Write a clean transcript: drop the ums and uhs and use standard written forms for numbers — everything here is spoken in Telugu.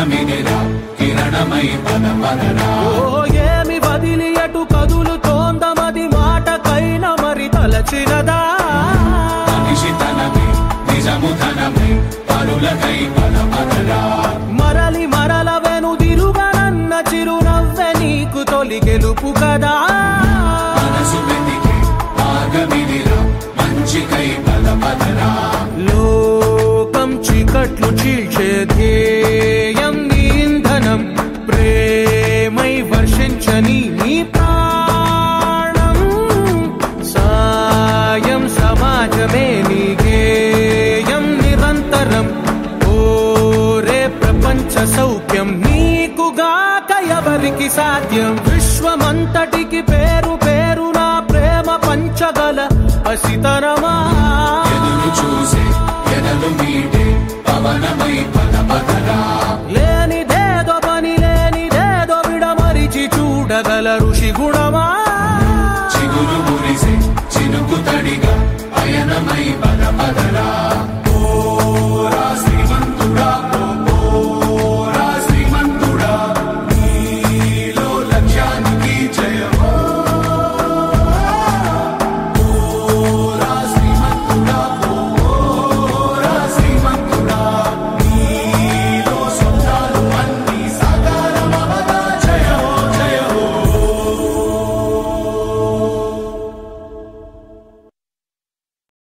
మార్గమిదిరా కిరణమై పదపదరా. ఏమి వదిలి అటు కదులుతోందమది మాటకైన మరి తలచినదా. మనిషితనమే నిజముధనమే పరులకై పదపదరా. మరలి మరల వెనుదిరుగనన్న చిరునవ్వె నీకు తొలి గెలుపు కదా. మనసు వెతికే మార్గమిదిరా మంచికై పదపదరా. లోకం చీకట్లు చీల్చే ధ్యేయం నీ ఇంధనం ప్రేమై వర్షించని నీ ప్రాణం. సాయం సమాజమే నీ గేయం నిరంతరం. ఓరే ప్రపంచ సౌఖ్యం నీకుగాక ఎవరికి సాధ్యం. విశ్వమంతటికి పేరు పేరు నా ప్రేమ పంచగల పసితనమా. ఎదురు చూసే ఎదలు మీటే పవనమై పదపదరా. లేనిదేదో పని లేనిదేదో విడమరిచి చూడగల ఋషి గుణం.